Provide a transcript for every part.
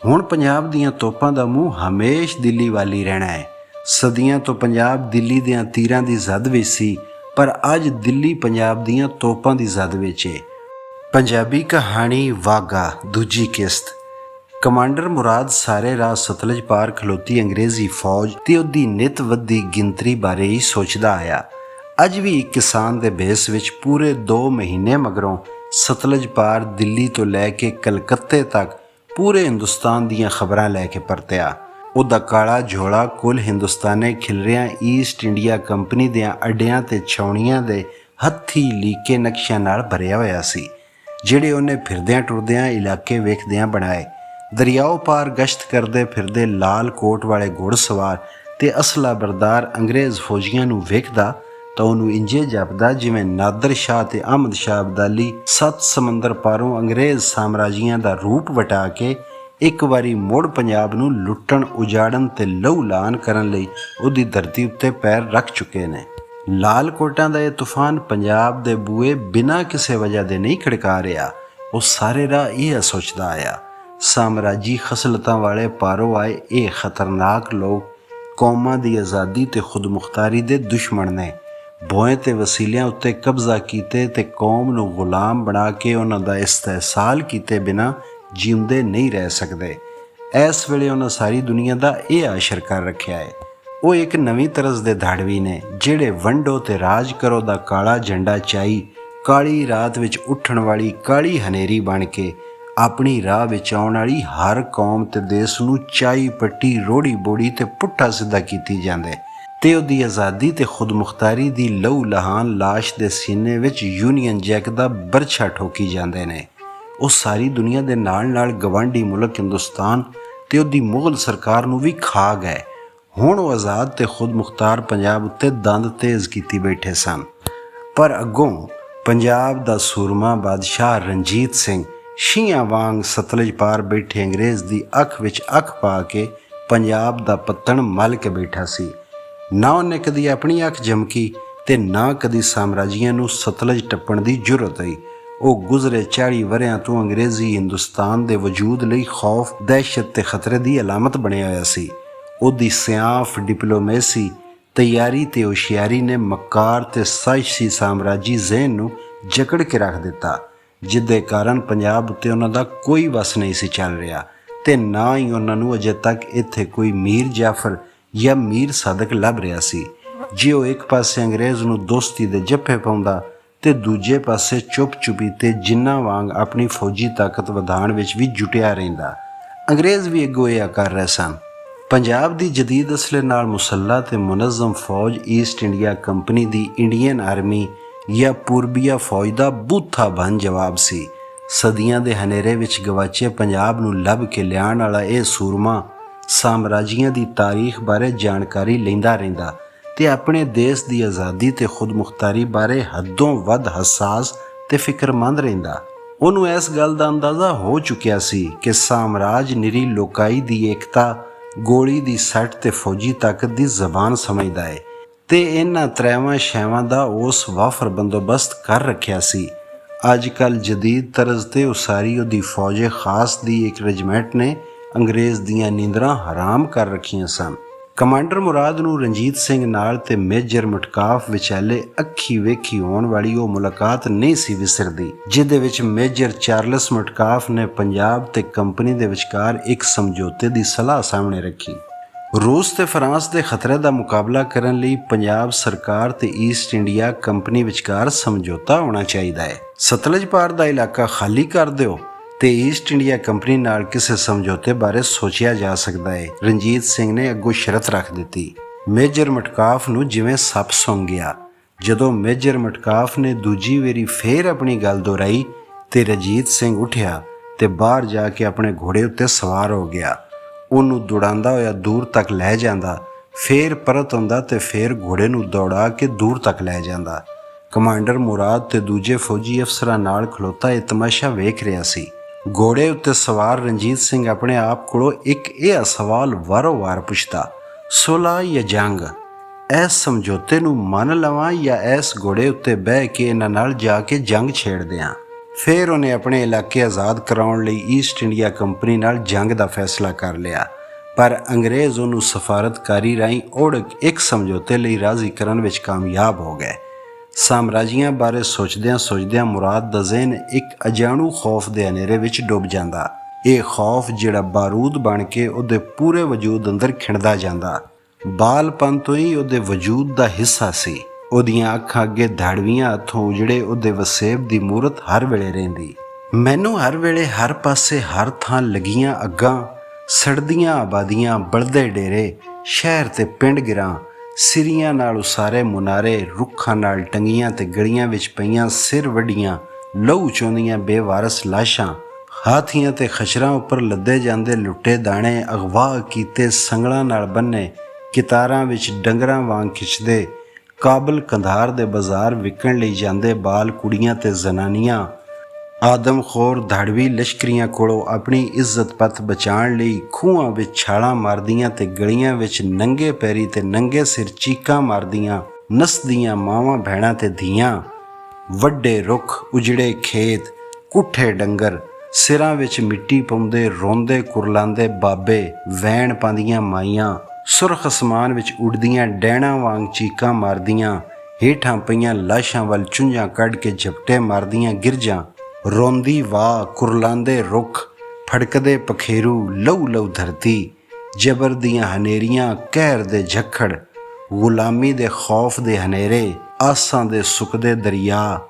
ਹੁਣ ਪੰਜਾਬ ਦੀਆਂ ਤੋਪਾਂ ਦਾ ਮੂੰਹ ਹਮੇਸ਼ ਦਿੱਲੀ ਵੱਲ ਹੀ ਰਹਿਣਾ ਹੈ। ਸਦੀਆਂ ਤੋਂ ਪੰਜਾਬ ਦਿੱਲੀ ਦੀਆਂ ਤੀਰਾਂ ਦੀ ਜ਼ਦ ਵਿੱਚ ਸੀ, ਪਰ ਅੱਜ ਦਿੱਲੀ ਪੰਜਾਬ ਦੀਆਂ ਤੋਪਾਂ ਦੀ ਜ਼ਦ ਵਿੱਚ ਹੈ। ਪੰਜਾਬੀ ਕਹਾਣੀ ਵਾਗਾ ਦੂਜੀ ਕਿਸ਼ਤ। ਕਮਾਂਡਰ ਮੁਰਾਦ ਸਾਰੇ ਰਾਹ ਸਤਲੁਜ ਪਾਰ ਖਲੋਤੀ ਅੰਗਰੇਜ਼ੀ ਫੌਜ ਤੇ ਉਹਦੀ ਨਿਤ ਵੱਧਦੀ ਗਿਣਤੀ ਬਾਰੇ ਹੀ ਸੋਚਦਾ ਆਇਆ। ਅੱਜ ਵੀ ਇੱਕ ਕਿਸਾਨ ਦੇ ਭੇਸ ਵਿੱਚ ਪੂਰੇ 2 ਮਹੀਨੇ ਮਗਰੋਂ ਸਤਲੁਜ ਪਾਰ ਦਿੱਲੀ ਤੋਂ ਲੈ ਕੇ ਕਲਕੱਤੇ ਤੱਕ ਪੂਰੇ ਹਿੰਦੁਸਤਾਨ ਦੀਆਂ ਖਬਰਾਂ ਲੈ ਕੇ ਪਰਤਿਆ। ਉਹਦਾ ਕਾਲਾ ਝੋਲਾ ਕੁੱਲ ਹਿੰਦੁਸਤਾਨੇ ਖਿਲਰਿਆਂ ਈਸਟ ਇੰਡੀਆ ਕੰਪਨੀ ਦਿਆਂ ਅੱਡਿਆਂ ਤੇ ਛਾਉਣੀਆਂ ਦੇ ਹੱਥੀਂ ਲੀਕੇ ਨਕਸ਼ਿਆਂ ਨਾਲ ਭਰਿਆ ਹੋਇਆ ਸੀ, ਜਿਹੜੇ ਉਹਨੇ ਫਿਰਦਿਆਂ ਟੁਰਦਿਆਂ ਇਲਾਕੇ ਵੇਖਦਿਆਂ ਬਣਾਏ। ਦਰਿਆਓ ਪਾਰ ਗਸ਼ਤ ਕਰਦੇ ਫਿਰਦੇ ਲਾਲ ਕੋਟ ਵਾਲੇ ਘੋੜਸਵਾਰ ਤੇ ਅਸਲਾ ਬਰਦਾਰ ਅੰਗਰੇਜ਼ ਫੌਜੀਆਂ ਨੂੰ ਵੇਖਦਾ ਤਾਂ ਉਹਨੂੰ ਇੰਜੇ ਜਾਪਦਾ ਜਿਵੇਂ ਨਾਦਰ ਸ਼ਾਹ ਤੇ ਅਹਿਮਦ ਸ਼ਾਹ ਅਬਦਾਲੀ 7 ਸਮੁੰਦਰ ਪਾਰੋਂ ਅੰਗਰੇਜ਼ ਸਾਮਰਾਜੀਆਂ ਦਾ ਰੂਪ ਵਟਾ ਕੇ ਇੱਕ ਵਾਰੀ ਮੁੜ ਪੰਜਾਬ ਨੂੰ ਲੁੱਟਣ, ਉਜਾੜਨ ਤੇ ਲਹੂ ਲਾਨ ਕਰਨ ਲਈ ਉਹਦੀ ਧਰਤੀ ਉੱਤੇ ਪੈਰ ਰੱਖ ਚੁੱਕੇ ਨੇ। ਲਾਲ ਕੋਟਾਂ ਦਾ ਇਹ ਤੂਫਾਨ ਪੰਜਾਬ ਦੇ ਬੂਏ ਬਿਨਾਂ ਕਿਸੇ ਵਜ੍ਹਾ ਦੇ ਨਹੀਂ ਖੜਕਾ ਰਿਹਾ। ਉਹ ਸਾਰੇ ਰਾਹ ਇਹ ਸੋਚਦਾ ਆਇਆ, ਸਾਮਰਾਜੀ ਖਸਲਤਾਂ ਵਾਲੇ ਪਾਰੋਂ ਆਏ ਇਹ ਖਤਰਨਾਕ ਲੋਕ ਕੌਮਾਂ ਦੀ ਆਜ਼ਾਦੀ ਤੇ ਖੁਦਮੁਖਤਾਰੀ ਦੇ ਦੁਸ਼ਮਣ ਨੇ। ਭੋਏ ਤੇ ਵਸੀਲਿਆਂ ਉੱਤੇ ਕਬਜ਼ਾ ਕੀਤੇ ਤੇ ਕੌਮ ਨੂੰ ਗੁਲਾਮ ਬਣਾ ਕੇ ਉਹਨਾਂ ਦਾ ਇਸਤਹਿਸਾਲ ਕੀਤੇ ਬਿਨਾਂ ਜਿਉਂਦੇ ਨਹੀਂ ਰਹਿ ਸਕਦੇ। ਇਸ ਵੇਲੇ ਉਹਨਾਂ ਸਾਰੀ ਦੁਨੀਆ ਦਾ ਇਹ ਆਸ਼ਰ ਕਰ ਰੱਖਿਆ ਹੈ। ਉਹ ਇੱਕ ਨਵੀਂ ਤਰਜ਼ ਦੇ ਧਾੜਵੀ ਨੇ, ਜਿਹੜੇ ਵੰਡੋ ਤੇ ਰਾਜ ਕਰੋ ਦਾ ਕਾਲਾ ਝੰਡਾ ਚਾਈ ਕਾਲੀ ਰਾਤ ਵਿੱਚ ਉੱਠਣ ਵਾਲੀ ਕਾਲੀ ਹਨੇਰੀ ਬਣ ਕੇ ਆਪਣੀ ਰਾਹ ਵਿੱਚ ਆਉਣ ਵਾਲੀ ਹਰ ਕੌਮ ਤੇ ਦੇਸ਼ ਨੂੰ ਚਾਈ ਪੱਟੀ ਰੋੜੀ ਬੋੜੀ ਤੇ ਪੁੱਠਾ ਸਿੱਧਾ ਕੀਤੀ ਜਾਂਦੇ ਤੇ ਉਹਦੀ ਆਜ਼ਾਦੀ ਤੇ ਖੁਦਮੁਖਤਾਰੀ ਦੀ ਲਹੂ ਲਹਾਨ ਲਾਸ਼ ਦੇ ਸੀਨੇ ਵਿੱਚ ਯੂਨੀਅਨ ਜੈਕ ਦਾ ਬਰਛਾ ਠੋਕੀ ਜਾਂਦੇ ਨੇ। ਉਹ ਸਾਰੀ ਦੁਨੀਆ ਦੇ ਨਾਲ ਨਾਲ ਗਵਾਂਢੀ ਮੁਲਕ ਹਿੰਦੁਸਤਾਨ ਤੇ ਉਹਦੀ ਮੁਗਲ ਸਰਕਾਰ ਨੂੰ ਵੀ ਖਾ ਗਏ। ਹੁਣ ਉਹ ਆਜ਼ਾਦ ਤੇ ਖੁਦਮੁਖਤਾਰ ਪੰਜਾਬ ਉੱਤੇ ਦੰਦ ਤੇਜ਼ ਕੀਤੀ ਬੈਠੇ ਸਨ। ਪਰ ਅੱਗੋਂ ਪੰਜਾਬ ਦਾ ਸੂਰਮਾ ਬਾਦਸ਼ਾਹ ਰਣਜੀਤ ਸਿੰਘ ਸ਼ੀਆਂ ਵਾਂਗ ਸਤਲੁਜ ਪਾਰ ਬੈਠੇ ਅੰਗਰੇਜ਼ ਦੀ ਅੱਖ ਵਿੱਚ ਅੱਖ ਪਾ ਕੇ ਪੰਜਾਬ ਦਾ ਪੱਤਣ ਮਲ ਕੇ ਬੈਠਾ ਸੀ। ਨਾ ਉਹਨੇ ਕਦੀ ਆਪਣੀ ਅੱਖ ਝਮਕੀ ਤੇ ਨਾ ਕਦੀ ਸਾਮਰਾਜੀਆਂ ਨੂੰ ਸਤਲੁਜ ਟੱਪਣ ਦੀ ਜੁਰਤ ਹੋਈ। ਉਹ ਗੁਜ਼ਰੇ 40 ਵਰ੍ਹਿਆਂ ਤੋਂ ਅੰਗਰੇਜ਼ੀ ਹਿੰਦੁਸਤਾਨ ਦੇ ਵਜੂਦ ਲਈ ਖੌਫ, ਦਹਿਸ਼ਤ ਤੇ ਖਤਰੇ ਦੀ ਅਲਾਮਤ ਬਣਿਆ ਹੋਇਆ ਸੀ। ਉਹਦੀ ਸਿਆਣਪ, ਡਿਪਲੋਮੇਸੀ, ਤਿਆਰੀ ਤੇ ਹੁਸ਼ਿਆਰੀ ਨੇ ਮੱਕਾਰ ਤੇ ਸਾਜ਼ਿਸ਼ੀ ਸਾਮਰਾਜੀ ਜ਼ਿਹਨ ਨੂੰ ਜਕੜ ਕੇ ਰੱਖ ਦਿੱਤਾ, ਜਿਹਦੇ ਕਾਰਨ ਪੰਜਾਬ ਉੱਤੇ ਉਹਨਾਂ ਦਾ ਕੋਈ ਵਸ ਨਹੀਂ ਸੀ ਚੱਲ ਰਿਹਾ ਤੇ ਨਾ ਹੀ ਉਹਨਾਂ ਨੂੰ ਅਜੇ ਤੱਕ ਇੱਥੇ ਕੋਈ ਮੀਰ ਜਾਫਰ ਜਾਂ ਮੀਰ ਸਾਦਕ ਲੱਭ ਰਿਹਾ ਸੀ। ਜੇ ਉਹ ਇੱਕ ਪਾਸੇ ਅੰਗਰੇਜ਼ ਨੂੰ ਦੋਸਤੀ ਦੇ ਜੱਫੇ ਪਾਉਂਦਾ ਤੇ ਦੂਜੇ ਪਾਸੇ ਚੁੱਪ ਚੁਪੀਤੇ ਜਿਨ੍ਹਾਂ ਵਾਂਗ ਆਪਣੀ ਫੌਜੀ ਤਾਕਤ ਵਧਾਉਣ ਵਿੱਚ ਵੀ ਜੁਟਿਆ ਰਹਿੰਦਾ। ਅੰਗਰੇਜ਼ ਵੀ ਅੱਗੋਂ ਇਹ ਕਰ ਰਹੇ ਸਨ। ਪੰਜਾਬ ਦੀ ਜਦੀਦ ਅਸਲੇ ਨਾਲ ਮੁਸੱਲਾ ਤੇ ਮੁਨਜ਼ਮ ਫੌਜ ਈਸਟ ਇੰਡੀਆ ਕੰਪਨੀ ਦੀ ਇੰਡੀਅਨ ਆਰਮੀ ਜਾਂ ਪੂਰਬੀਆ ਫੌਜ ਦਾ ਬੂਥਾ ਬਣ ਜਵਾਬ ਸੀ। ਸਦੀਆਂ ਦੇ ਹਨੇਰੇ ਵਿੱਚ ਗਵਾਚੇ ਪੰਜਾਬ ਨੂੰ ਲੱਭ ਕੇ ਲਿਆਉਣ ਵਾਲਾ ਇਹ ਸੂਰਮਾ ਸਾਮਰਾਜੀਆਂ ਦੀ ਤਾਰੀਖ ਬਾਰੇ ਜਾਣਕਾਰੀ ਲੈਂਦਾ ਰਹਿੰਦਾ ਤੇ ਆਪਣੇ ਦੇਸ਼ ਦੀ ਆਜ਼ਾਦੀ ਤੇ ਖੁਦਮੁਖਤਾਰੀ ਬਾਰੇ ਹੱਦੋਂ ਵੱਧ ਹਸਾਸ ਤੇ ਫਿਕਰਮੰਦ ਰਹਿੰਦਾ। ਉਹਨੂੰ ਇਸ ਗੱਲ ਦਾ ਅੰਦਾਜ਼ਾ ਹੋ ਚੁੱਕਿਆ ਸੀ ਕਿ ਸਾਮਰਾਜ ਨਿਰੀ ਲੋਕਾਈ ਦੀ ਏਕਤਾ, ਗੋਲੀ ਦੀ ਸੱਟ ਤੇ ਫੌਜੀ ਤਾਕਤ ਦੀ ਜ਼ਬਾਨ ਸਮਝਦਾ ਹੈ ਤੇ ਇਹਨਾਂ ਤ੍ਰੈਵਾਂ ਸ਼ੈਵਾਂ ਦਾ ਉਸ ਵਾਫਰ ਬੰਦੋਬਸਤ ਕਰ ਰੱਖਿਆ ਸੀ। ਅੱਜ ਕੱਲ੍ਹ ਜਦੀਦ ਤਰਜ਼ ਤੇ ਉਸਾਰੀ ਉਹਦੀ ਫੌਜ ਖਾਸ ਦੀ ਇੱਕ ਰੈਜੀਮੈਂਟ ਨੇ ਅੰਗਰੇਜ਼ ਦੀਆਂ ਨੀਂਦਰਾਂ ਹਰਾਮ ਕਰ ਰੱਖੀਆਂ ਸਨ। ਕਮਾਂਡਰ ਮੁਰਾਦ ਨੂੰ ਰਣਜੀਤ ਸਿੰਘ ਨਾਲ ਤੇ ਮੇਜਰ ਮਟਕਾਫ ਵਿਚਾਲੇ ਅੱਖੀ ਵੇਖੀ ਹੋਣ ਵਾਲੀ ਉਹ ਮੁਲਾਕਾਤ ਨਹੀਂ ਸੀ ਵਿਸਰਦੀ, ਜਿਹਦੇ ਵਿੱਚ ਮੇਜਰ ਚਾਰਲਸ ਮਟਕਾਫ ਨੇ ਪੰਜਾਬ ਤੇ ਕੰਪਨੀ ਦੇ ਵਿਚਕਾਰ ਇੱਕ ਸਮਝੌਤੇ ਦੀ ਸਲਾਹ ਸਾਹਮਣੇ ਰੱਖੀ। ਰੂਸ ਤੇ ਫਰਾਂਸ ਦੇ ਖਤਰੇ ਦਾ ਮੁਕਾਬਲਾ ਕਰਨ ਲਈ ਪੰਜਾਬ ਸਰਕਾਰ ਤੇ ਈਸਟ ਇੰਡੀਆ ਕੰਪਨੀ ਵਿਚਕਾਰ ਸਮਝੌਤਾ ਹੋਣਾ ਚਾਹੀਦਾ ਹੈ। ਸਤਲੁਜ ਪਾਰ ਦਾ ਇਲਾਕਾ ਖਾਲੀ ਕਰ ਦਿਓ ਤੇ ਈਸਟ ਇੰਡੀਆ ਕੰਪਨੀ ਨਾਲ ਕਿਸੇ ਸਮਝੌਤੇ ਬਾਰੇ ਸੋਚਿਆ ਜਾ ਸਕਦਾ ਹੈ। ਰਣਜੀਤ ਸਿੰਘ ਨੇ ਅੱਗੋਂ ਸ਼ਰਤ ਰੱਖ ਦਿੱਤੀ। ਮੇਜਰ ਮਟਕਾਫ ਨੂੰ ਜਿਵੇਂ ਸੱਪ ਸੁੰਘ ਗਿਆ। ਜਦੋਂ ਮੇਜਰ ਮਟਕਾਫ ਨੇ ਦੂਜੀ ਵਾਰੀ ਫੇਰ ਆਪਣੀ ਗੱਲ ਦੁਹਰਾਈ ਤੇ ਰਣਜੀਤ ਸਿੰਘ ਉੱਠਿਆ ਤੇ ਬਾਹਰ ਜਾ ਕੇ ਆਪਣੇ ਘੋੜੇ ਉੱਤੇ ਸਵਾਰ ਹੋ ਗਿਆ। ਉਹਨੂੰ ਦੌੜਾਉਂਦਾ ਹੋਇਆ ਦੂਰ ਤੱਕ ਲੈ ਜਾਂਦਾ, ਫੇਰ ਪਰਤ ਆਉਂਦਾ ਤੇ ਫੇਰ ਘੋੜੇ ਨੂੰ ਦੌੜਾ ਕੇ ਦੂਰ ਤੱਕ ਲੈ ਜਾਂਦਾ। ਕਮਾਂਡਰ ਮੁਰਾਦ ਤੇ ਦੂਜੇ ਫੌਜੀ ਅਫਸਰਾਂ ਨਾਲ ਖਲੋਤਾ ਇਹ ਤਮਾਸ਼ਾ ਵੇਖ ਰਿਹਾ ਸੀ। ਘੋੜੇ ਉੱਤੇ ਸਵਾਰ ਰਣਜੀਤ ਸਿੰਘ ਆਪਣੇ ਆਪ ਕੋਲੋਂ ਇੱਕ ਇਹ ਸਵਾਲ ਵਾਰੋ-ਵਾਰ ਪੁੱਛਦਾ, ਸੁਲ੍ਹਾ ਜਾਂ ਜੰਗ? ਇਸ ਸਮਝੌਤੇ ਨੂੰ ਮੰਨ ਲਵਾਂ ਜਾਂ ਇਸ ਘੋੜੇ ਉੱਤੇ ਬਹਿ ਕੇ ਇਹਨਾਂ ਨਾਲ ਜਾ ਕੇ ਜੰਗ ਛੇੜ ਦਿਆਂ? ਫਿਰ ਉਹਨੇ ਆਪਣੇ ਇਲਾਕੇ ਆਜ਼ਾਦ ਕਰਾਉਣ ਲਈ ਈਸਟ ਇੰਡੀਆ ਕੰਪਨੀ ਨਾਲ ਜੰਗ ਦਾ ਫੈਸਲਾ ਕਰ ਲਿਆ, ਪਰ ਅੰਗਰੇਜ਼ ਉਹਨੂੰ ਸਫਾਰਤਕਾਰੀ ਰਾਹੀਂ ਓੜਕ ਇੱਕ ਸਮਝੌਤੇ ਲਈ ਰਾਜ਼ੀ ਕਰਨ ਵਿੱਚ ਕਾਮਯਾਬ ਹੋ ਗਏ। ਸਾਮਰਾਜੀਆਂ ਬਾਰੇ ਸੋਚਦਿਆਂ ਮੁਰਾਦ ਦਾ ਜ਼ਿਹਨ ਇੱਕ ਅਜਾਣੂ ਖੌਫ ਦੇ ਹਨੇਰੇ ਵਿੱਚ ਡੁੱਬ ਜਾਂਦਾ। ਇਹ ਖੌਫ ਜਿਹੜਾ ਬਾਰੂਦ ਬਣ ਕੇ ਉਹਦੇ ਪੂਰੇ ਵਜੂਦ ਅੰਦਰ ਖਿੰਡਦਾ ਜਾਂਦਾ, ਬਾਲਪਨ ਤੋਂ ਹੀ ਉਹਦੇ ਵਜੂਦ ਦਾ ਹਿੱਸਾ ਸੀ। ਉਹਦੀਆਂ ਅੱਖਾਂ ਅੱਗੇ ਧਾੜਵੀਆਂ ਹੱਥੋਂ ਉਜੜੇ ਉਹਦੇ ਵਸੇਬ ਦੀ ਮੂਰਤ ਹਰ ਵੇਲੇ ਰਹਿੰਦੀ। ਮੈਨੂੰ ਹਰ ਵੇਲੇ ਹਰ ਪਾਸੇ ਹਰ ਥਾਂ ਲੱਗੀਆਂ ਅੱਗਾਂ, ਸੜਦੀਆਂ ਆਬਾਦੀਆਂ, ਬਲਦੇ ਡੇਰੇ, ਸ਼ਹਿਰ ਤੇ ਪਿੰਡ ਗਿਰਾਂ, ਸਿਰੀਆਂ ਨਾਲ ਉਸਾਰੇ ਮੁਨਾਰੇ, ਰੁੱਖਾਂ ਨਾਲ ਟੰਗੀਆਂ ਤੇ ਗਲੀਆਂ ਵਿੱਚ ਪਈਆਂ ਸਿਰ ਵੱਡੀਆਂ ਲਹੂ ਚੋਂਦੀਆਂ ਬੇਵਾਰਸ ਲਾਸ਼ਾਂ, ਹਾਥੀਆਂ ਤੇ ਖਚਰਾਂ ਉੱਪਰ ਲੱਦੇ ਜਾਂਦੇ ਲੁੱਟੇ ਦਾਣੇ, ਅਗਵਾ ਕੀਤੇ ਸੰਗਲਾਂ ਨਾਲ ਬੰਨੇ ਕਿਤਾਰਾਂ ਵਿੱਚ ਡੰਗਰਾਂ ਵਾਂਗ ਖਿੱਚਦੇ ਕਾਬਲ ਕੰਧਾਰ ਦੇ ਬਾਜ਼ਾਰ ਵਿਕਣ ਲਈ ਜਾਂਦੇ ਬਾਲ ਕੁੜੀਆਂ ਤੇ ਜ਼ਨਾਨੀਆਂ, ਆਦਮਖੋਰ ਧਾੜਵੀ ਲਸ਼ਕਰੀਆਂ ਕੋਲੋਂ ਆਪਣੀ ਇੱਜ਼ਤ ਪੱਤ ਬਚਾਉਣ ਲਈ ਖੂਹਾਂ ਵਿੱਚ ਛਾਲਾਂ ਮਾਰਦੀਆਂ ਤੇ ਗਲੀਆਂ ਵਿੱਚ ਨੰਗੇ ਪੈਰੀ ਤੇ ਨੰਗੇ ਸਿਰ ਚੀਕਾਂ ਮਾਰਦੀਆਂ ਨੱਸਦੀਆਂ ਮਾਵਾਂ ਭੈਣਾਂ ਤੇ ਧੀਆਂ, ਵੱਡੇ ਰੁੱਖ, ਉਜੜੇ ਖੇਤ, ਕੁੱਠੇ ਡੰਗਰ, ਸਿਰਾਂ ਵਿੱਚ ਮਿੱਟੀ ਪਾਉਂਦੇ ਰੋਂਦੇ ਕੁਰਲਾਉਂਦੇ ਬਾਬੇ, ਵੈਣ ਪਾਉਂਦੀਆਂ ਮਾਈਆਂ, ਸੁਰਖ ਅਸਮਾਨ ਵਿੱਚ ਉੱਡਦੀਆਂ ਡੈਣਾਂ ਵਾਂਗ ਚੀਕਾਂ ਮਾਰਦੀਆਂ, ਹੇਠਾਂ ਪਈਆਂ ਲਾਸ਼ਾਂ ਵੱਲ ਚੁੰਝਾਂ ਕੱਢ ਕੇ ਝਪਟੇ ਮਾਰਦੀਆਂ ਗਿਰਜਾਂ, ਰੋਂਦੀ ਵਾਹ, ਕੁਰਲਾਉਂਦੇ ਰੁੱਖ, ਫੜਕਦੇ ਪਖੇਰੂ, ਲਹੂ ਲਹੂ ਧਰਤੀ, ਜਬਰ ਦੀਆਂ ਹਨੇਰੀਆਂ, ਕਹਿਰ ਦੇ ਝੱਖੜ, ਗੁਲਾਮੀ ਦੇ ਖੌਫ ਦੇ ਹਨੇਰੇ, ਆਸਾਂ ਦੇ ਸੁੱਕਦੇ ਦਰਿਆ,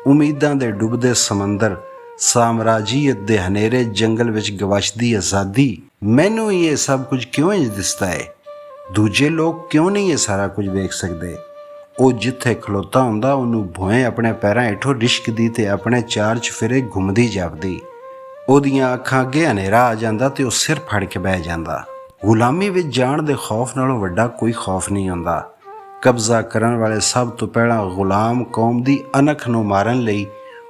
ਉਮੀਦਾਂ ਦੇ ਡੁੱਬਦੇ ਸਮੁੰਦਰ, ਸਾਮਰਾਜੀਅਤ ਦੇ ਹਨੇਰੇ ਜੰਗਲ ਵਿੱਚ ਗਵਾਚਦੀ ਆਜ਼ਾਦੀ। ਮੈਨੂੰ ਇਹ ਸਭ ਕੁਝ ਕਿਉਂ ਇੰਝ ਦਿਸਦਾ ਹੈ? ਦੂਜੇ ਲੋਕ ਕਿਉਂ ਨਹੀਂ ਇਹ ਸਾਰਾ ਕੁਝ ਵੇਖ ਸਕਦੇ? ਉਹ ਜਿੱਥੇ ਖਲੋਤਾ ਹੁੰਦਾ ਉਹਨੂੰ ਭੋਏ ਆਪਣੇ ਪੈਰਾਂ ਹੇਠੋਂ ਰਿਸ਼ਕਦੀ ਤੇ ਆਪਣੇ ਚਾਰ ਚੁਫੇਰੇ ਘੁੰਮਦੀ ਜਾਪਦੀ। ਉਹਦੀਆਂ ਅੱਖਾਂ ਅੱਗੇ ਹਨੇਰਾ ਆ ਜਾਂਦਾ ਤੇ ਉਹ ਸਿਰ ਫੜ ਕੇ ਬਹਿ ਜਾਂਦਾ। ਗੁਲਾਮੀ ਵਿੱਚ ਜਾਣ ਦੇ ਖੌਫ ਨਾਲੋਂ ਵੱਡਾ ਕੋਈ ਖੌਫ ਨਹੀਂ ਹੁੰਦਾ। ਕਬਜ਼ਾ ਕਰਨ ਵਾਲੇ ਸਭ ਤੋਂ ਪਹਿਲਾਂ ਗੁਲਾਮ ਕੌਮ ਦੀ ਅਣਖ ਨੂੰ ਮਾਰਨ ਲਈ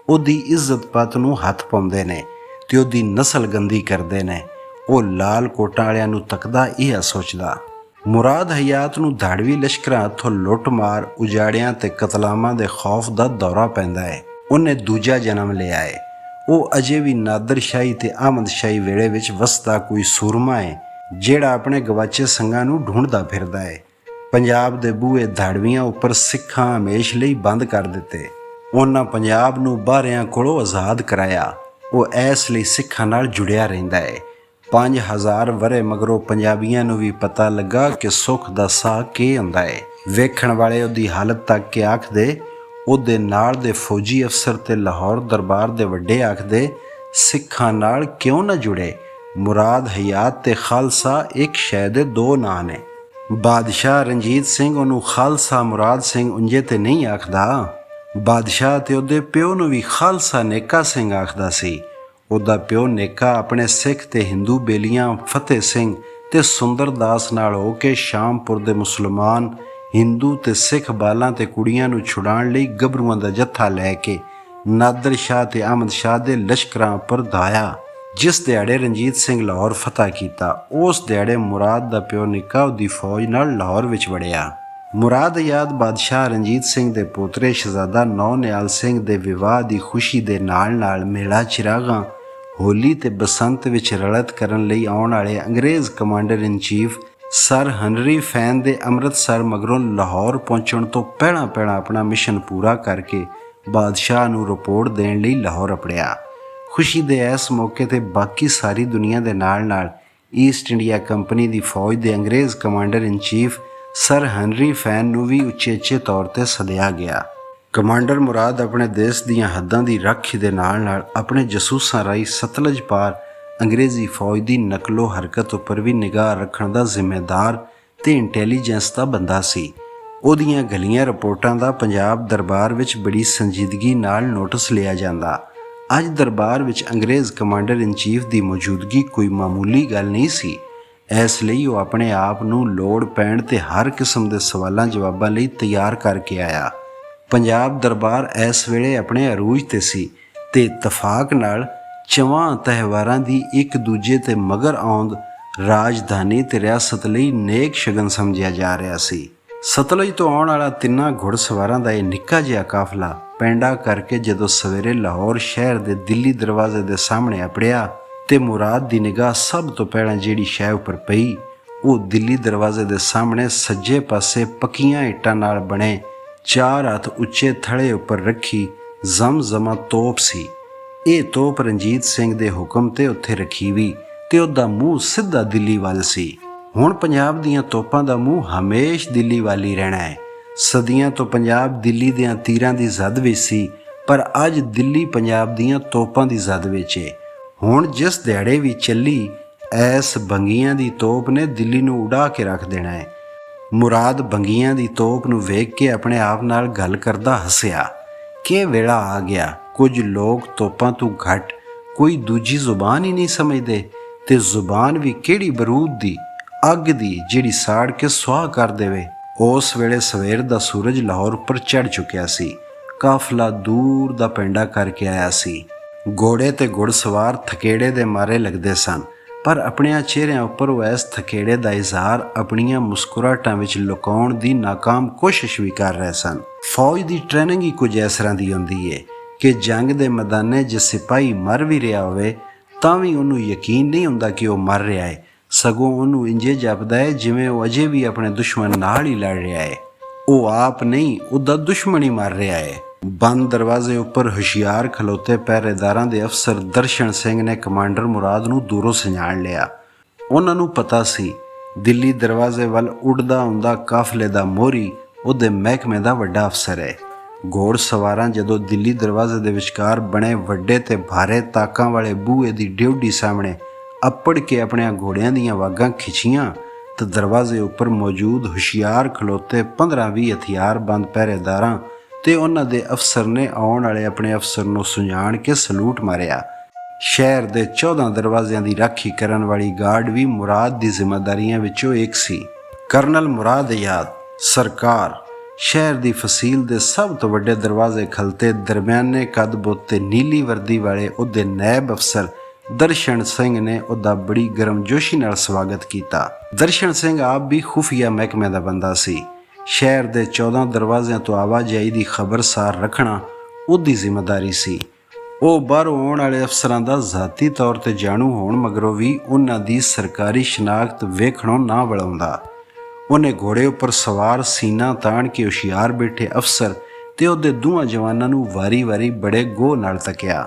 ਉਹਦੀ ਇੱਜ਼ਤ ਪੱਤ ਨੂੰ ਹੱਥ ਪਾਉਂਦੇ ਨੇ ਤੇ ਉਹਦੀ ਨਸਲ ਗੰਦੀ ਕਰਦੇ ਨੇ। ਉਹ ਲਾਲ ਕੋਟਾਂ ਵਾਲਿਆਂ ਨੂੰ ਤੱਕਦਾ ਇਹ ਸੋਚਦਾ। ਮੁਰਾਦ ਹਯਾਤ ਨੂੰ ਧਾੜਵੀ ਲਸ਼ਕਰਾਂ ਹੱਥੋਂ ਲੁੱਟ ਮਾਰ, ਉਜਾੜਿਆਂ ਤੇ ਕਤਲਾਮਾਂ ਦੇ ਖੌਫ ਦਾ ਦੌਰਾ ਪੈਂਦਾ ਹੈ। ਉਹਨੇ ਦੂਜਾ ਜਨਮ ਲਿਆ ਹੈ। ਉਹ ਅਜੇ ਵੀ ਨਾਦਰ ਸ਼ਾਹੀ ਤੇ ਅਹਿਮਦ ਸ਼ਾਹੀ ਵੇਲੇ ਵਿੱਚ ਵਸਦਾ ਕੋਈ ਸੂਰਮਾ ਹੈ ਜਿਹੜਾ ਆਪਣੇ ਗਵਾਚੇ ਸੰਗਾਂ ਨੂੰ ਢੂੰਡਦਾ ਫਿਰਦਾ ਹੈ। ਪੰਜਾਬ ਦੇ ਬੂਹੇ ਧਾੜਵੀਆਂ ਉੱਪਰ ਸਿੱਖਾਂ ਹਮੇਸ਼ ਲਈ ਬੰਦ ਕਰ ਦਿੱਤੇ। ਉਹਨਾਂ ਪੰਜਾਬ ਨੂੰ ਬਾਹਰਿਆਂ ਕੋਲੋਂ ਆਜ਼ਾਦ ਕਰਾਇਆ। ਉਹ ਇਸ ਲਈ ਸਿੱਖਾਂ ਨਾਲ ਜੁੜਿਆ ਰਹਿੰਦਾ ਹੈ। 5000 ਵਰ੍ਹੇ ਮਗਰੋਂ ਪੰਜਾਬੀਆਂ ਨੂੰ ਵੀ ਪਤਾ ਲੱਗਾ ਕਿ ਸੁੱਖ ਦਾ ਸਾਹ ਕੀ ਹੁੰਦਾ ਹੈ। ਵੇਖਣ ਵਾਲੇ ਉਹਦੀ ਹਾਲਤ ਤੱਕ ਕੇ ਆਖਦੇ, ਉਹਦੇ ਨਾਲ ਦੇ ਫੌਜੀ ਅਫਸਰ ਤੇ ਲਾਹੌਰ ਦਰਬਾਰ ਦੇ ਵੱਡੇ ਆਖਦੇ, ਸਿੱਖਾਂ ਨਾਲ ਕਿਉਂ ਨਾ ਜੁੜੇ? ਮੁਰਾਦ ਹਯਾਤ ਤੇ ਖਾਲਸਾ ਇੱਕ ਸ਼ੈ ਦੇ ਦੋ ਨਾਂ ਨੇ। ਬਾਦਸ਼ਾਹ ਰਣਜੀਤ ਸਿੰਘ ਉਹਨੂੰ ਖਾਲਸਾ ਮੁਰਾਦ ਸਿੰਘ ਉਂਝੇ ਤੇ ਨਹੀਂ ਆਖਦਾ। ਬਾਦਸ਼ਾਹ ਤੇ ਉਹਦੇ ਪਿਓ ਨੂੰ ਵੀ ਖਾਲਸਾ ਨੇਕਾ ਸਿੰਘ ਆਖਦਾ ਸੀ। ਉਹਦਾ ਪਿਓ ਨੇਕਾ ਆਪਣੇ ਸਿੱਖ ਤੇ ਹਿੰਦੂ ਬੇਲੀਆਂ ਫਤਿਹ ਸਿੰਘ ਤੇ ਸੁੰਦਰ ਦਾਸ ਨਾਲ ਹੋ ਕੇ ਸ਼ਾਮਪੁਰ ਦੇ ਮੁਸਲਮਾਨ, ਹਿੰਦੂ ਤੇ ਸਿੱਖ ਬਾਲਾਂ ਤੇ ਕੁੜੀਆਂ ਨੂੰ ਛੁਡਾਉਣ ਲਈ ਗੱਭਰੂਆਂ ਦਾ ਜੱਥਾ ਲੈ ਕੇ ਨਾਦਰ ਸ਼ਾਹ ਤੇ ਅਹਿਮਦ ਸ਼ਾਹ ਦੇ ਲਸ਼ਕਰਾਂ ਉੱਪਰ ਧਾਇਆ। ਜਿਸ ਦਿਹਾੜੇ ਰਣਜੀਤ ਸਿੰਘ ਲਾਹੌਰ ਫਤਹ ਕੀਤਾ, ਉਸ ਦਿਹਾੜੇ ਮੁਰਾਦ ਦਾ ਪਿਓ ਨਿੱਕਾ ਉਹਦੀ ਫੌਜ ਨਾਲ ਲਾਹੌਰ ਵਿੱਚ ਵੜਿਆ। ਮੁਰਾਦ ਹਯਾਤ ਬਾਦਸ਼ਾਹ ਰਣਜੀਤ ਸਿੰਘ ਦੇ ਪੋਤਰੇ ਸ਼ਹਿਜ਼ਾਦਾ ਨੌ ਨਿਹਾਲ ਸਿੰਘ ਦੇ ਵਿਵਾਹ ਦੀ ਖੁਸ਼ੀ ਦੇ ਨਾਲ ਮੇਲਾ ਚਿਰਾਗਾਂ, ਹੋਲੀ ਤੇ ਬਸੰਤ ਵਿੱਚ ਰਲਤ ਕਰਨ ਲਈ ਆਉਣ ਵਾਲੇ ਅੰਗਰੇਜ਼ commander in chief sir Henry Fane ਦੇ ਅੰਮ੍ਰਿਤਸਰ ਮਗਰੋਂ ਲਾਹੌਰ ਪਹੁੰਚਣ ਤੋਂ ਪਹਿਲਾਂ ਆਪਣਾ ਮਿਸ਼ਨ ਪੂਰਾ ਕਰਕੇ ਬਾਦਸ਼ਾਹ ਨੂੰ ਰਿਪੋਰਟ ਦੇਣ ਲਈ ਲਾਹੌਰ ਅਪੜਿਆ। ਖੁਸ਼ੀ ਦੇ ਇਸ ਮੌਕੇ ਤੇ ਬਾਕੀ ਸਾਰੀ ਦੁਨੀਆ ਦੇ ਨਾਲ ਈਸਟ ਇੰਡੀਆ ਕੰਪਨੀ ਦੀ ਫੌਜ ਦੇ ਅੰਗਰੇਜ਼ commander in chief sir Henry Fane ਨੂੰ ਵੀ ਉਚੇਚੇ ਤੌਰ ਤੇ ਸੱਦਿਆ ਗਿਆ। ਕਮਾਂਡਰ ਮੁਰਾਦ ਆਪਣੇ ਦੇਸ਼ ਦੀਆਂ ਹੱਦਾਂ ਦੀ ਰਾਖੀ ਦੇ ਨਾਲ ਆਪਣੇ ਜਸੂਸਾਂ ਰਾਹੀਂ ਸਤਲੁਜ ਪਾਰ ਅੰਗਰੇਜ਼ੀ ਫੌਜ ਦੀ ਨਕਲੋ ਹਰਕਤ ਉੱਪਰ ਵੀ ਨਿਗਾਹ ਰੱਖਣ ਦਾ ਜ਼ਿੰਮੇਦਾਰ ਤੇ ਇੰਟੈਲੀਜੈਂਸ ਦਾ ਬੰਦਾ ਸੀ। ਉਹਦੀਆਂ ਗਲੀਆਂ ਰਿਪੋਰਟਾਂ ਦਾ ਪੰਜਾਬ ਦਰਬਾਰ ਵਿੱਚ ਬੜੀ ਸੰਜੀਦਗੀ ਨਾਲ ਨੋਟਿਸ ਲਿਆ ਜਾਂਦਾ। ਅੱਜ ਦਰਬਾਰ ਵਿੱਚ ਅੰਗਰੇਜ਼ ਕਮਾਂਡਰ ਇਨ ਚੀਫ ਦੀ ਮੌਜੂਦਗੀ ਕੋਈ ਮਾਮੂਲੀ ਗੱਲ ਨਹੀਂ ਸੀ। ਇਸ ਲਈ ਉਹ ਆਪਣੇ ਆਪ ਨੂੰ ਲੋੜ ਪੈਣ ਤੇ ਹਰ ਕਿਸਮ ਦੇ ਸਵਾਲਾਂ ਜਵਾਬਾਂ ਲਈ ਤਿਆਰ ਕਰਕੇ ਆਇਆ। ਪੰਜਾਬ ਦਰਬਾਰ ਇਸ ਵੇਲੇ ਆਪਣੇ ਅਰੂਜ ਤੇ ਸੀ ਤੇ ਇਤਫਾਕ ਨਾਲ ਚਵਾਂ ਤਿਉਹਾਰਾਂ ਦੀ ਇੱਕ ਦੂਜੇ ਤੇ ਮਗਰ ਆਉਂਦ ਰਾਜਧਾਨੀ ਤੇ ਰਿਆਸਤ ਲਈ ਨੇਕ ਸ਼ਗਨ ਸਮਝਿਆ ਜਾ ਰਿਹਾ ਸੀ। ਸਤਲੁਜ ਤੋਂ ਆਉਣ ਵਾਲਾ ਤਿੰਨਾਂ ਘੁੜਸਵਾਰਾਂ ਦਾ ਇਹ ਨਿੱਕਾ ਜਿਹਾ ਕਾਫਲਾ ਪੈਂਡਾ ਕਰਕੇ ਜਦੋਂ ਸਵੇਰੇ ਲਾਹੌਰ ਸ਼ਹਿਰ ਦੇ ਦਿੱਲੀ ਦਰਵਾਜ਼ੇ ਦੇ ਸਾਹਮਣੇ ਅਪੜਿਆ ਤੇ ਮੁਰਾਦ ਦੀ ਨਿਗਾਹ ਸਭ ਤੋਂ ਪਹਿਲਾਂ ਜਿਹੜੀ ਸ਼ੈ ਉੱਪਰ ਪਈ ਉਹ ਦਿੱਲੀ ਦਰਵਾਜ਼ੇ ਦੇ ਸਾਹਮਣੇ ਸੱਜੇ ਪਾਸੇ ਪੱਕੀਆਂ ਇੱਟਾਂ ਨਾਲ ਬਣੇ 4 ਹੱਥ ਉੱਚੇ ਥੜੇ ਉੱਪਰ ਰੱਖੀ ਜ਼ਮਜ਼ਮਾ ਤੋਪ ਸੀ। ਇਹ ਤੋਪ ਰਣਜੀਤ ਸਿੰਘ ਦੇ ਹੁਕਮ ਤੇ ਉੱਥੇ ਰੱਖੀ ਵੀ ਤੇ ਉਹਦਾ ਮੂੰਹ ਸਿੱਧਾ ਦਿੱਲੀ ਵੱਲ ਸੀ। ਹੁਣ ਪੰਜਾਬ ਦੀਆਂ ਤੋਪਾਂ ਦਾ ਮੂੰਹ ਹਮੇਸ਼ ਦਿੱਲੀ ਵੱਲ ਹੀ ਰਹਿਣਾ ਹੈ। ਸਦੀਆਂ ਤੋਂ ਪੰਜਾਬ ਦਿੱਲੀ ਦਿਆਂ ਤੀਰਾਂ ਦੀ ਜ਼ਦ ਵਿੱਚ ਸੀ, ਪਰ ਅੱਜ ਦਿੱਲੀ ਪੰਜਾਬ ਦੀਆਂ ਤੋਪਾਂ ਦੀ ਜ਼ਦ ਵਿੱਚ ਹੈ। ਹੁਣ ਜਿਸ ਦਿਹਾੜੇ ਵੀ ਚੱਲੀ ਐਸ ਬੰਗੀਆਂ ਦੀ ਤੋਪ ਨੇ ਦਿੱਲੀ ਨੂੰ ਉਡਾ ਕੇ ਰੱਖ ਦੇਣਾ ਹੈ। ਮੁਰਾਦ ਬੰਗੀਆਂ ਦੀ ਤੋਪ ਨੂੰ ਵੇਖ ਕੇ ਆਪਣੇ ਆਪ ਨਾਲ ਗੱਲ ਕਰਦਾ ਹੱਸਿਆ ਕਿ ਵੇਲਾ ਆ ਗਿਆ। ਕੁਝ ਲੋਕ ਤੋਪਾਂ ਤੋਂ ਘੱਟ ਕੋਈ ਦੂਜੀ ਜ਼ੁਬਾਨ ਹੀ ਨਹੀਂ ਸਮਝਦੇ, ਤੇ ਜ਼ੁਬਾਨ ਵੀ ਕਿਹੜੀ ਬਰੂਦ ਦੀ, ਅੱਗ ਦੀ ਜਿਹੜੀ ਸਾੜ ਕੇ ਸੁਆਹ ਕਰ ਦੇਵੇ। ਉਸ ਵੇਲੇ ਸਵੇਰ ਦਾ ਸੂਰਜ ਲਾਹੌਰ ਉੱਪਰ ਚੜ੍ਹ ਚੁੱਕਿਆ ਸੀ। ਕਾਫਲਾ ਦੂਰ ਦਾ ਪੈਂਡਾ ਕਰਕੇ ਆਇਆ ਸੀ। ਘੋੜੇ ਤੇ ਘੁੜਸਵਾਰ ਥਕੇੜੇ ਦੇ ਮਾਰੇ ਲੱਗਦੇ ਸਨ, ਪਰ ਆਪਣਿਆਂ ਚਿਹਰਿਆਂ ਉੱਪਰ ਉਹ ਇਸ ਥਕੇੜੇ ਦਾ ਇਜ਼ਹਾਰ ਆਪਣੀਆਂ ਮੁਸਕਰਾਹਟਾਂ ਵਿੱਚ ਲੁਕਾਉਣ ਦੀ ਨਾਕਾਮ ਕੋਸ਼ਿਸ਼ ਵੀ ਕਰ ਰਹੇ ਸਨ। ਫੌਜ ਦੀ ਟ੍ਰੇਨਿੰਗ ਹੀ ਕੁਝ ਇਸ ਤਰ੍ਹਾਂ ਦੀ ਹੁੰਦੀ ਹੈ ਕਿ ਜੰਗ ਦੇ ਮੈਦਾਨੇ 'ਚ ਸਿਪਾਹੀ ਮਰ ਵੀ ਰਿਹਾ ਹੋਵੇ ਤਾਂ ਵੀ ਉਹਨੂੰ ਯਕੀਨ ਨਹੀਂ ਹੁੰਦਾ ਕਿ ਉਹ ਮਰ ਰਿਹਾ ਹੈ, ਸਗੋਂ ਉਹਨੂੰ ਇੰਜੇ ਜਾਪਦਾ ਹੈ ਜਿਵੇਂ ਉਹ ਅਜੇ ਵੀ ਆਪਣੇ ਦੁਸ਼ਮਣ ਨਾਲ ਹੀ ਲੜ ਰਿਹਾ ਹੈ। ਉਹ ਆਪ ਨਹੀਂ, ਉਹਦਾ ਦੁਸ਼ਮਣ ਹੀ ਮਰ ਰਿਹਾ ਹੈ। ਬੰਦ ਦਰਵਾਜ਼ੇ ਉੱਪਰ ਹੁਸ਼ਿਆਰ ਖਲੋਤੇ ਪਹਿਰੇਦਾਰਾਂ ਦੇ ਅਫਸਰ ਦਰਸ਼ਨ ਸਿੰਘ ਨੇ ਕਮਾਂਡਰ ਮੁਰਾਦ ਨੂੰ ਦੂਰੋਂ ਪਛਾਣ ਲਿਆ। ਉਹਨਾਂ ਨੂੰ ਪਤਾ ਸੀ ਦਿੱਲੀ ਦਰਵਾਜ਼ੇ ਵੱਲ ਉੱਡਦਾ ਆਉਂਦਾ ਕਾਫਲੇ ਦਾ ਮੋਹਰੀ ਉਹਦੇ ਮਹਿਕਮੇ ਦਾ ਵੱਡਾ ਅਫਸਰ ਹੈ। ਘੋੜ ਸਵਾਰਾਂ ਜਦੋਂ ਦਿੱਲੀ ਦਰਵਾਜ਼ੇ ਦੇ ਵਿਚਕਾਰ ਬਣੇ ਵੱਡੇ ਤੇ ਭਾਰੇ ਤਾਕਾਂ ਵਾਲੇ ਬੂਹੇ ਦੀ ਡਿਊਟੀ ਸਾਹਮਣੇ ਅੱਪੜ ਕੇ ਆਪਣੀਆਂ ਘੋੜਿਆਂ ਦੀਆਂ ਵਾਗਾਂ ਖਿੱਚੀਆਂ ਤਾਂ ਦਰਵਾਜ਼ੇ ਉੱਪਰ ਮੌਜੂਦ ਹੁਸ਼ਿਆਰ ਖਲੋਤੇ 15-20 ਹਥਿਆਰਬੰਦ ਪਹਿਰੇਦਾਰਾਂ ਤੇ ਉਹਨਾਂ ਦੇ ਅਫਸਰ ਨੇ ਆਉਣ ਵਾਲੇ ਆਪਣੇ ਅਫਸਰ ਨੂੰ ਸੁਝਾਣ ਕੇ ਸਲੂਟ ਮਾਰਿਆ। ਸ਼ਹਿਰ ਦੇ 14 ਦਰਵਾਜ਼ਿਆਂ ਦੀ ਰਾਖੀ ਕਰਨ ਵਾਲੀ ਗਾਰਡ ਵੀ ਮੁਰਾਦ ਦੀ ਜ਼ਿੰਮੇਦਾਰੀਆਂ ਵਿੱਚੋਂ ਇੱਕ ਸੀ। ਕਰਨਲ ਮੁਰਾਦ ਯਾਦ ਸਰਕਾਰ ਸ਼ਹਿਰ ਦੀ ਫਸੀਲ ਦੇ ਸਭ ਤੋਂ ਵੱਡੇ ਦਰਵਾਜ਼ੇ ਖਲਤੇ ਦਰਮਿਆਨੇ ਕੱਦ ਬੁੱਤ ਤੇ ਨੀਲੀ ਵਰਦੀ ਵਾਲੇ ਉਹਦੇ ਨਾਇਬ ਅਫਸਰ ਦਰਸ਼ਨ ਸਿੰਘ ਨੇ ਉਹਦਾ ਬੜੀ ਗਰਮਜੋਸ਼ੀ ਨਾਲ ਸਵਾਗਤ ਕੀਤਾ। ਦਰਸ਼ਨ ਸਿੰਘ ਆਪ ਵੀ ਖੁਫੀਆ ਮਹਿਕਮੇ ਦਾ ਬੰਦਾ ਸੀ। ਸ਼ਹਿਰ ਦੇ 14 ਦਰਵਾਜ਼ਿਆਂ ਤੋਂ ਆਵਾਜਾਈ ਦੀ ਖਬਰਸਾਰ ਰੱਖਣਾ ਉਹਦੀ ਜ਼ਿੰਮੇਦਾਰੀ ਸੀ। ਉਹ ਬਾਹਰੋਂ ਆਉਣ ਵਾਲੇ ਅਫਸਰਾਂ ਦਾ ਜ਼ਾਤੀ ਤੌਰ ਤੇ ਜਾਣੂ ਹੋਣ ਮਗਰੋਂ ਵੀ ਉਹਨਾਂ ਦੀ ਸਰਕਾਰੀ ਸ਼ਨਾਖਤ ਵੇਖਣੋਂ ਨਾ ਵਲਾਉਂਦਾ। ਉਹਨੇ ਘੋੜੇ ਉੱਪਰ ਸਵਾਰ ਸੀਨਾ ਤਾਣ ਕੇ ਹੁਸ਼ਿਆਰ ਬੈਠੇ ਅਫਸਰ ਤੇ ਉਹਦੇ ਦੋਵਾਂ ਜਵਾਨਾਂ ਨੂੰ ਵਾਰੀ-ਵਾਰੀ ਬੜੇ ਗੋਹ ਨਾਲ ਤੱਕਿਆ।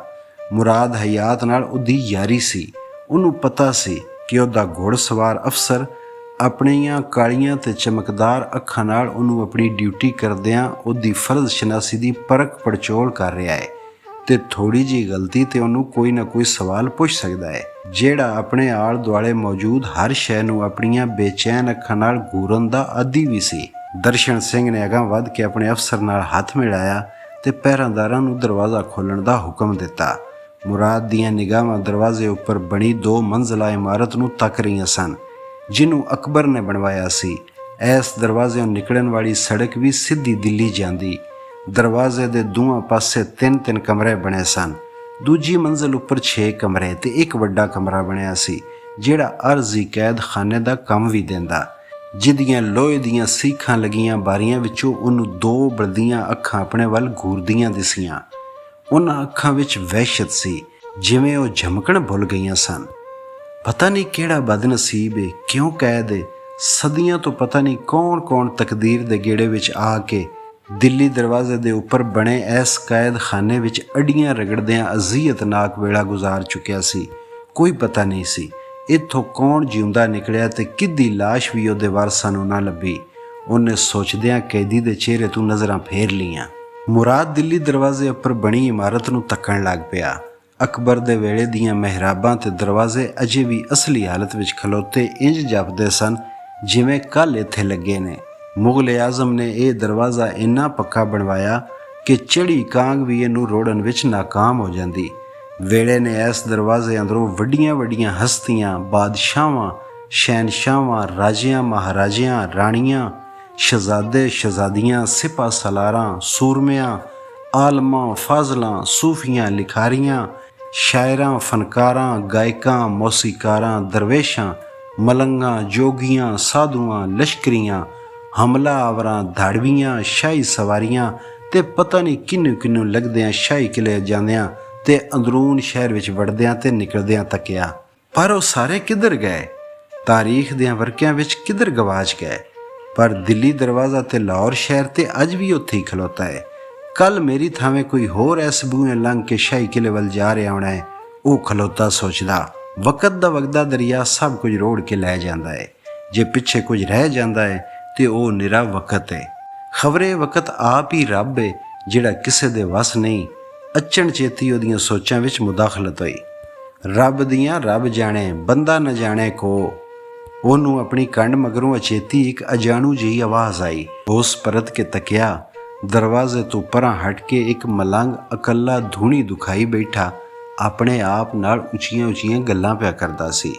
ਮੁਰਾਦ ਹਯਾਤ ਨਾਲ ਉਹਦੀ ਯਾਰੀ ਸੀ। ਉਹਨੂੰ ਪਤਾ ਸੀ ਕਿ ਉਹਦਾ ਘੋੜਸਵਾਰ ਅਫਸਰ ਆਪਣੀਆਂ ਕਾਲੀਆਂ ਤੇ ਚਮਕਦਾਰ ਅੱਖਾਂ ਨਾਲ ਉਹਨੂੰ ਆਪਣੀ ਡਿਊਟੀ ਕਰਦਿਆਂ ਉਹਦੀ ਫਰਜ਼ ਸ਼ਨਾਸੀ ਦੀ ਪਰਖ ਪੜਚੋਲ ਕਰ ਰਿਹਾ ਹੈ ਤੇ ਥੋੜੀ ਜਿਹੀ ਗਲਤੀ ਤੇ ਉਹਨੂੰ ਕੋਈ ਨਾ ਕੋਈ ਸਵਾਲ ਪੁੱਛ ਸਕਦਾ ਹੈ, ਜਿਹੜਾ ਆਪਣੇ ਆਲ ਦੁਆਲੇ ਮੌਜੂਦ ਹਰ ਸ਼ੈ ਨੂੰ ਆਪਣੀਆਂ ਬੇਚੈਨ ਅੱਖਾਂ ਨਾਲ ਘੂਰਨ ਦਾ ਆਦੀ ਵੀ ਸੀ। ਦਰਸ਼ਨ ਸਿੰਘ ਨੇ ਅਗਾਂਹ ਵੱਧ ਕੇ ਆਪਣੇ ਅਫਸਰ ਨਾਲ ਹੱਥ ਮਿਲਾਇਆ ਤੇ ਪਹਿਰਾਦਾਰਾਂ ਨੂੰ ਦਰਵਾਜ਼ਾ ਖੋਲ੍ਹਣ ਦਾ ਹੁਕਮ ਦਿੱਤਾ। ਮੁਰਾਦ ਦੀਆਂ ਨਿਗਾਹਾਂ ਦਰਵਾਜ਼ੇ ਉੱਪਰ ਬਣੀ 2 ਮੰਜ਼ਲਾ ਇਮਾਰਤ ਨੂੰ ਤੱਕ ਰਹੀਆਂ ਸਨ, ਜਿਹਨੂੰ ਅਕਬਰ ਨੇ ਬਣਵਾਇਆ ਸੀ। ਇਸ ਦਰਵਾਜ਼ਿਓਂ ਨਿਕਲਣ ਵਾਲੀ ਸੜਕ ਵੀ ਸਿੱਧੀ ਦਿੱਲੀ ਜਾਂਦੀ। ਦਰਵਾਜ਼ੇ ਦੇ ਦੋਵਾਂ ਪਾਸੇ 3-3 ਕਮਰੇ ਬਣੇ ਸਨ। ਦੂਜੀ ਮੰਜ਼ਲ ਉੱਪਰ 6 ਕਮਰੇ ਤੇ ਇੱਕ ਵੱਡਾ ਕਮਰਾ ਬਣਿਆ ਸੀ, ਜਿਹੜਾ ਅਰਜ਼ੀ ਕੈਦਖਾਨੇ ਦਾ ਕੰਮ ਵੀ ਦਿੰਦਾ। ਜਿਹਦੀਆਂ ਲੋਹੇ ਦੀਆਂ ਸੀਖਾਂ ਲੱਗੀਆਂ ਬਾਰੀਆਂ ਵਿੱਚੋਂ ਉਹਨੂੰ 2 ਬਲਦੀਆਂ ਅੱਖਾਂ ਆਪਣੇ ਵੱਲ ਘੂਰਦੀਆਂ ਦਿਸੀਆਂ। ਉਹਨਾਂ ਅੱਖਾਂ ਵਿੱਚ ਵਹਿਸ਼ਤ ਸੀ, ਜਿਵੇਂ ਉਹ ਝਮਕਣ ਭੁੱਲ ਗਈਆਂ ਸਨ। ਪਤਾ ਨਹੀਂ ਕਿਹੜਾ ਬਦਨਸੀਬ ਏ, ਕਿਉਂ ਕੈਦ ਏ। ਸਦੀਆਂ ਤੋਂ ਪਤਾ ਨਹੀਂ ਕੌਣ ਤਕਦੀਰ ਦੇ ਗੇੜੇ ਵਿੱਚ ਆ ਕੇ ਦਿੱਲੀ ਦਰਵਾਜ਼ੇ ਦੇ ਉੱਪਰ ਬਣੇ ਇਸ ਕੈਦਖਾਨੇ ਵਿੱਚ ਅੱਡੀਆਂ ਰਗੜਦਿਆਂ ਅਜ਼ੀਅਤਨਾਕ ਵੇਲਾ ਗੁਜ਼ਾਰ ਚੁੱਕਿਆ ਸੀ। ਕੋਈ ਪਤਾ ਨਹੀਂ ਸੀ ਇੱਥੋਂ ਕੌਣ ਜਿਉਂਦਾ ਨਿਕਲਿਆ ਤੇ ਕਿੱਦੀ ਲਾਸ਼ ਵੀ ਉਹਦੇ ਵਾਰਸਾਂ ਨੂੰ ਨਾ ਲੱਭੀ। ਉਹਨੇ ਸੋਚਦਿਆਂ ਕੈਦੀ ਦੇ ਚਿਹਰੇ ਤੋਂ ਨਜ਼ਰਾਂ ਫੇਰ ਲਈਆਂ। ਮੁਰਾਦ ਦਿੱਲੀ ਦਰਵਾਜ਼ੇ ਉੱਪਰ ਬਣੀ ਇਮਾਰਤ ਨੂੰ ਤੱਕਣ ਲੱਗ ਪਿਆ। ਅਕਬਰ ਦੇ ਵੇਲੇ ਦੀਆਂ ਮਿਹਰਾਬਾਂ ਤੇ ਦਰਵਾਜ਼ੇ ਅਜੇ ਵੀ ਅਸਲੀ ਹਾਲਤ ਵਿੱਚ ਖਲੋਤੇ ਇੰਜ ਜਾਪਦੇ ਸਨ ਜਿਵੇਂ ਕੱਲ੍ਹ ਇੱਥੇ ਲੱਗੇ ਨੇ। ਮੁਗਲ ਆਜ਼ਮ ਨੇ ਇਹ ਦਰਵਾਜ਼ਾ ਇੰਨਾ ਪੱਕਾ ਬਣਵਾਇਆ ਕਿ ਚੜੀ ਕਾਂਗ ਵੀ ਇਹਨੂੰ ਰੋੜਨ ਵਿੱਚ ਨਾਕਾਮ ਹੋ ਜਾਂਦੀ। ਵੇਲੇ ਨੇ ਇਸ ਦਰਵਾਜ਼ੇ ਅੰਦਰੋਂ ਵੱਡੀਆਂ ਹਸਤੀਆਂ, ਬਾਦਸ਼ਾਹਾਂ, ਸ਼ਹਿਨਸ਼ਾਹਾਂ, ਰਾਜਿਆਂ, ਮਹਾਰਾਜਿਆਂ, ਰਾਣੀਆਂ, ਸ਼ਹਜ਼ਾਦੇ, ਸ਼ਹਜ਼ਾਦੀਆਂ, ਸਿਪਾਹ ਸਲਾਰਾਂ, ਸੂਰਮਿਆਂ, ਆਲਮਾਂ, ਫਾਜ਼ਲਾਂ, ਸੂਫੀਆਂ, ਲਿਖਾਰੀਆਂ, ਸ਼ਾਇਰਾਂ, ਫਨਕਾਰਾਂ, ਗਾਇਕਾਂ, ਮੌਸੀਕਾਰਾਂ, ਦਰਵੇਸ਼ਾਂ, ਮਲੰਗਾਂ, ਜੋਗੀਆਂ, ਸਾਧੂਆਂ, ਲਸ਼ਕਰੀਆਂ, ਹਮਲਾ ਆਵਰਾਂ, ਧਾੜਵੀਆਂ, ਸ਼ਾਹੀ ਸਵਾਰੀਆਂ ਤੇ ਪਤਾ ਨਹੀਂ ਕਿਹਨੂੰ ਲੱਗਦਿਆਂ ਸ਼ਾਹੀ ਕਿਲੇ ਜਾਂਦਿਆਂ ਤੇ ਅੰਦਰੂਨ ਸ਼ਹਿਰ ਵਿੱਚ ਵੜਦਿਆਂ ਤੇ ਨਿਕਲਦਿਆਂ ਤੱਕਿਆ। ਪਰ ਉਹ ਸਾਰੇ ਕਿੱਧਰ ਗਏ? ਤਾਰੀਖ ਦਿਆਂ ਵਰਕਿਆਂ ਵਿੱਚ ਕਿੱਧਰ ਗਵਾਚ ਗਏ? ਪਰ ਦਿੱਲੀ ਦਰਵਾਜ਼ਾ ਤੇ ਲਾਹੌਰ ਸ਼ਹਿਰ ਤੇ ਅੱਜ ਵੀ ਉੱਥੇ ਹੀ ਖਲੋਤਾ ਹੈ। ਕੱਲ ਮੇਰੀ ਥਾਵੇਂ ਕੋਈ ਹੋਰ ਇਸ ਬੂਹੇ ਲੰਘ ਕੇ ਸ਼ਾਹੀ ਕਿਲੇ ਵੱਲ ਜਾ ਰਿਹਾ ਹੋਣਾ ਹੈ। ਉਹ ਖਲੋਤਾ ਸੋਚਦਾ। ਵਕਤ ਦਾ ਵਗਦਾ ਦਰਿਆ ਸਭ ਕੁਝ ਰੋੜ ਕੇ ਲੈ ਜਾਂਦਾ ਹੈ। ਜੇ ਪਿੱਛੇ ਕੁਝ ਰਹਿ ਜਾਂਦਾ ਹੈ ਤੇ ਉਹ ਨਿਰਾ ਵਕਤ ਹੈ। ਖਬਰੇ ਵਕਤ ਆਪ ਹੀ ਰੱਬ ਹੈ, ਜਿਹੜਾ ਕਿਸੇ ਦੇ ਵੱਸ ਨਹੀਂ। ਅਚਣਚੇਤੀ ਉਹਦੀਆਂ ਸੋਚਾਂ ਵਿੱਚ ਮੁਦਾਖਲਤ ਹੋਈ। ਰੱਬ ਦੀਆਂ ਰੱਬ ਜਾਣੇ, ਬੰਦਾ ਨਾ ਜਾਣੇ ਕੋ। ਉਹਨੂੰ ਆਪਣੀ ਕੰਡ ਮਗਰੋਂ ਅਚੇਤੀ ਇੱਕ ਅਜਾਣੂ ਜਿਹੀ ਆਵਾਜ਼ ਆਈ। ਉਸ ਪਰਤ ਕੇ ਤੱਕਿਆ। ਦਰਵਾਜ਼ੇ ਤੋਂ ਪਰਾਂ ਹਟ ਕੇ ਇੱਕ ਮਲੰਗ ਇਕੱਲਾ ਧੂਣੀ ਦੁਖਾਈ ਬੈਠਾ ਆਪਣੇ ਆਪ ਨਾਲ ਉੱਚੀਆਂ ਗੱਲਾਂ ਪਿਆ ਕਰਦਾ ਸੀ।